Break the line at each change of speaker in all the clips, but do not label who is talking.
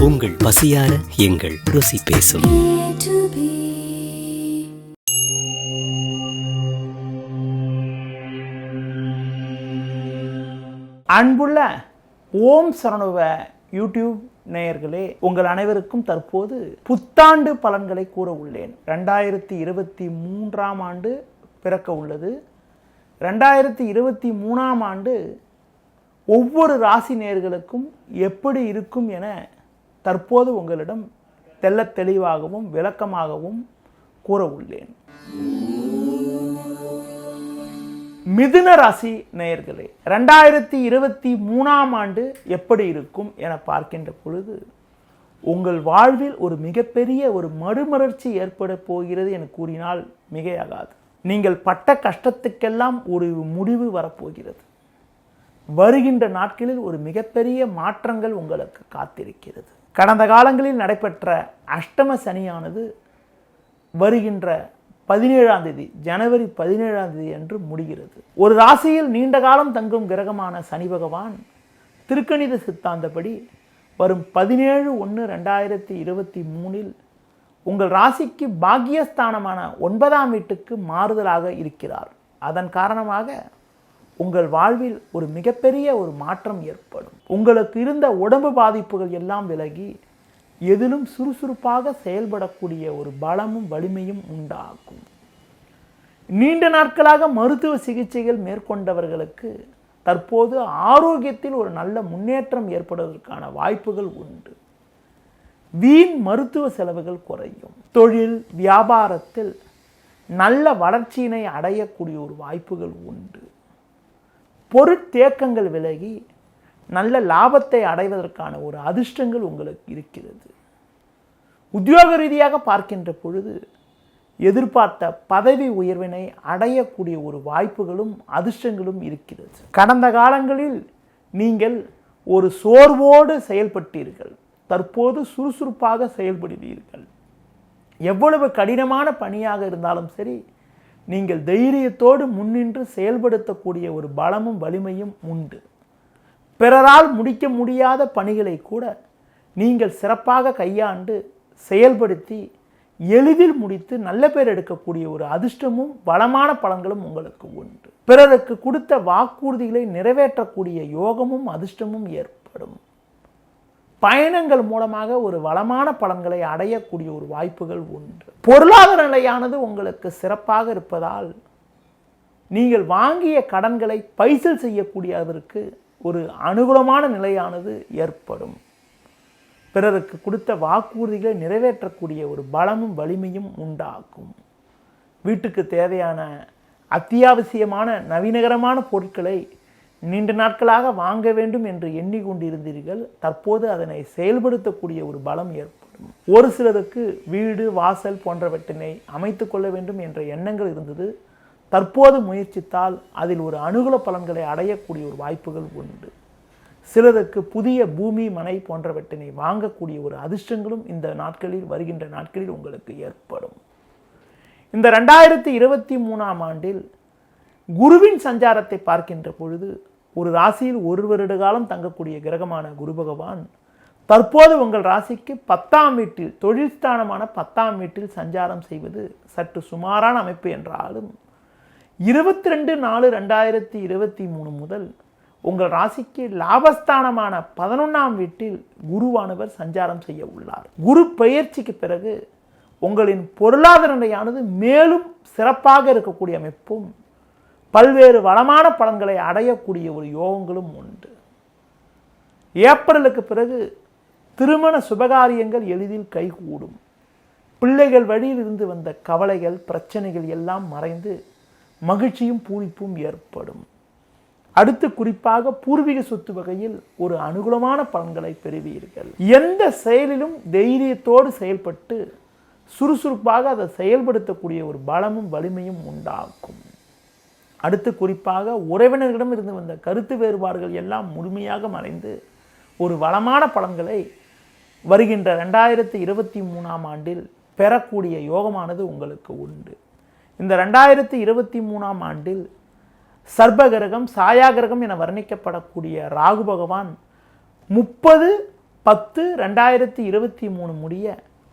உங்கள் பசியார எங்கள் ருசி பேசும்.
அன்புள்ள ஓம் சரணுவ யூடியூப் நேயர்களே, உங்கள் அனைவருக்கும் தற்போது புத்தாண்டு பலன்களை கூற உள்ளேன். 2023ஆம் ஆண்டு பிறக்க உள்ளது. 2023ஆம் ஆண்டு ஒவ்வொரு ராசி நேயர்களுக்கும் எப்படி இருக்கும் என தற்போது உங்களிடம் தெள்ளத் தெளிவாகவும் விளக்கமாகவும் கூற உள்ளேன். மிதுன ராசி நேயர்களே, 2023ஆம் ஆண்டு எப்படி இருக்கும் என பார்க்கின்ற பொழுது உங்கள் வாழ்வில் ஒரு மிகப்பெரிய ஒரு மறுமலர்ச்சி ஏற்பட போகிறது என கூறினால் மிகையாகாது. நீங்கள் பட்ட கஷ்டத்துக்கெல்லாம் ஒரு முடிவு வரப்போகிறது. வருகின்ற நாட்களில் ஒரு மிகப்பெரிய மாற்றங்கள் உங்களுக்கு காத்திருக்கிறது. கடந்த காலங்களில் நடைபெற்ற அஷ்டம சனியானது வருகின்ற 17ஆம் தேதி, ஜனவரி 17ஆம் தேதி அன்று முடிகிறது. ஒரு ராசியில் நீண்ட காலம் தங்கும் கிரகமான சனி பகவான் திருக்கணித சித்தாந்தப்படி வரும் 17/1/2023 உங்கள் ராசிக்கு பாக்கியஸ்தானமான 9ஆம் வீட்டுக்கு மாறுதலாக இருக்கிறார். அதன் காரணமாக உங்கள் வாழ்வில் ஒரு மிகப்பெரிய ஒரு மாற்றம் ஏற்படும். உங்களுக்கு இருந்த உடம்பு பாதிப்புகள் எல்லாம் விலகி எதிலும் சுறுசுறுப்பாக செயல்படக்கூடிய ஒரு பலமும் வலிமையும் உண்டாகும். நீண்ட நாட்களாக மருத்துவ சிகிச்சைகள் மேற்கொண்டவர்களுக்கு தற்போது ஆரோக்கியத்தில் ஒரு நல்ல முன்னேற்றம் ஏற்படுவதற்கான வாய்ப்புகள் உண்டு. வீண் மருத்துவ செலவுகள் குறையும். தொழில் வியாபாரத்தில் நல்ல வளர்ச்சியினை அடையக்கூடிய ஒரு வாய்ப்புகள் உண்டு. பொருட்தேக்கங்கள் விலகி நல்ல லாபத்தை அடைவதற்கான ஒரு அதிர்ஷ்டங்கள் உங்களுக்கு இருக்கிறது. உத்தியோக ரீதியாக பார்க்கின்ற பொழுது எதிர்பார்த்த பதவி உயர்வினை அடையக்கூடிய ஒரு வாய்ப்புகளும் அதிர்ஷ்டங்களும் இருக்கிறது. கடந்த காலங்களில் நீங்கள் ஒரு சோர்வோடு செயல்பட்டீர்கள். தற்போது சுறுசுறுப்பாக செயல்படுவீர்கள். எவ்வளவு கடினமான பணியாக இருந்தாலும் சரி, நீங்கள் தைரியத்தோடு முன்னின்று செயல்படுத்தக்கூடிய ஒரு பலமும் வலிமையும் உண்டு. பிறரால் முடிக்க முடியாத பணிகளை கூட நீங்கள் சிறப்பாக கையாண்டு செயல்படுத்தி எளிதில் முடித்து நல்ல பேர் எடுக்கக்கூடிய ஒரு அதிர்ஷ்டமும் வளமான பலன்களும் உங்களுக்கு உண்டு. பிறருக்கு கொடுத்த வாக்குறுதிகளை நிறைவேற்றக்கூடிய யோகமும் அதிர்ஷ்டமும் ஏற்படும். பயணங்கள் மூலமாக ஒரு வளமான பலன்களை அடையக்கூடிய ஒரு வாய்ப்புகள் உண்டு. பொருளாதார நிலையானது உங்களுக்கு சிறப்பாக இருப்பதால் நீங்கள் வாங்கிய கடன்களை பைசல் செய்யக்கூடியதற்கு ஒரு அனுகூலமான நிலையானது ஏற்படும். பிறருக்கு கொடுத்த வாக்குறுதிகளை நிறைவேற்றக்கூடிய ஒரு பலமும் வலிமையும் உண்டாகும். வீட்டுக்கு தேவையான அத்தியாவசியமான நவீனகரமான பொருட்களை நீண்ட நாட்களாக வாங்க வேண்டும் என்று எண்ணிக்கொண்டிருந்தீர்கள். தற்போது அதனை செயல்படுத்தக்கூடிய ஒரு பலம் ஏற்படும். ஒரு சிலருக்கு வீடு வாசல் போன்றவற்றினை அமைத்து கொள்ள வேண்டும் என்ற எண்ணங்கள் இருந்தது. தற்போது முயற்சித்தால் அதில் ஒரு அனுகூல பலன்களை அடையக்கூடிய ஒரு வாய்ப்புகள் உண்டு. சிலருக்கு புதிய பூமி மனை போன்றவற்றினை வாங்கக்கூடிய ஒரு அதிர்ஷ்டங்களும் இந்த நாட்களில் வருகின்ற நாட்களில் உங்களுக்கு ஏற்படும். இந்த 2023ஆம் ஆண்டில் குருவின் சஞ்சாரத்தை பார்க்கின்ற பொழுது ஒரு ராசியில் ஒரு வருட காலம் தங்கக்கூடிய கிரகமான குரு பகவான் தற்போது உங்கள் ராசிக்கு 10ஆம் வீட்டில், தொழில் ஸ்தானமான 10ஆம் வீட்டில் சஞ்சாரம் செய்வது சற்று சுமாரான அமைப்பு என்றாலும் 22/4/2023 முதல் உங்கள் ராசிக்கு லாபஸ்தானமான 11ஆம் வீட்டில் குருவானவர் சஞ்சாரம் செய்ய உள்ளார். குரு பெயர்ச்சிக்கு பிறகு உங்களின் பொருளாதார நிலையானது மேலும் சிறப்பாக இருக்கக்கூடிய அமைப்பும் பல்வேறு வளமான பலன்களை அடையக்கூடிய ஒரு யோகங்களும் உண்டு. ஏப்ரலுக்கு பிறகு திருமண சுபகாரியங்கள் எளிதில் கைகூடும். பிள்ளைகள் வழியில் இருந்து வந்த கவலைகள் பிரச்சனைகள் எல்லாம் மறைந்து மகிழ்ச்சியும் பூரிப்பும் ஏற்படும். அடுத்து குறிப்பாக பூர்வீக சொத்து வகையில் ஒரு அனுகூலமான பலன்களை பெறுவீர்கள். எந்த செயலிலும் தைரியத்தோடு செயல்பட்டு சுறுசுறுப்பாக அதை செயல்படுத்தக்கூடிய ஒரு பலமும் வலிமையும் உண்டாகும். அடுத்து குறிப்பாக உறவினர்களிடம் இருந்து வந்த கருத்து வேறுபாடுகள் எல்லாம் முழுமையாக மறைந்து ஒரு வளமான பலன்களை வருகின்ற 2023ஆம் ஆண்டில் பெறக்கூடிய யோகமானது உங்களுக்கு உண்டு. இந்த 2023ஆம் ஆண்டில் சர்பகிரகம் சாயாகிரகம் என வர்ணிக்கப்படக்கூடிய ராகு பகவான் 30 10/2023 முடிய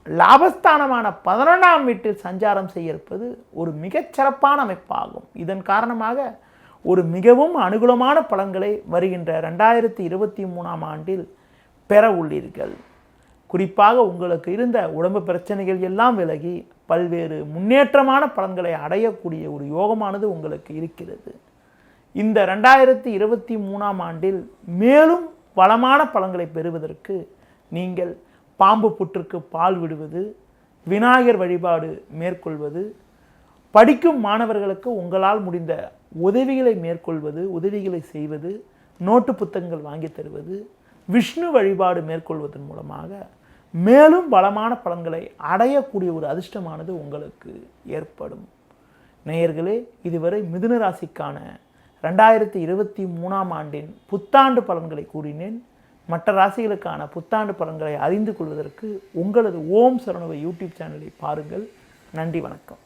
லாபஸ்தானமான 11ஆம் வீட்டில் சஞ்சாரம் செய்ய இருப்பது ஒரு மிகச்சிறப்பான அமைப்பாகும். இதன் காரணமாக ஒரு மிகவும் அனுகூலமான பலன்களை வருகின்ற 2023ஆம் ஆண்டில் பெற உள்ளீர்கள். குறிப்பாக உங்களுக்கு இருந்த உடம்பு பிரச்சனைகள் எல்லாம் விலகி பல்வேறு முன்னேற்றமான பலன்களை அடையக்கூடிய ஒரு யோகமானது உங்களுக்கு இருக்கிறது. இந்த 2023ஆம் ஆண்டில் மேலும் வளமான பலன்களை பெறுவதற்கு நீங்கள் பாம்பு புற்றுக்கு பால் விடுவது, விநாயகர் வழிபாடு மேற்கொள்வது, படிக்கும் மாணவர்களுக்கு உங்களால் முடிந்த உதவிகளை மேற்கொள்வது, உதவிகளை செய்வது, நோட்டு புத்தகங்கள் வாங்கி தருவது, விஷ்ணு வழிபாடு மேற்கொள்வதன் மூலமாக மேலும் பலமான பலன்களை அடையக்கூடிய ஒரு அதிர்ஷ்டமானது உங்களுக்கு ஏற்படும். நேயர்களே, இதுவரை மிதுன ராசிக்கான 2023ஆம் ஆண்டின் புத்தாண்டு பலன்களை கூறினேன். மற்ற ராசிகளுக்கான புத்தாண்டு பலன்களை அறிந்து கொள்வதற்கு உங்களது ஓம் சரவணபவ யூடியூப் சேனலை பாருங்கள். நன்றி, வணக்கம்.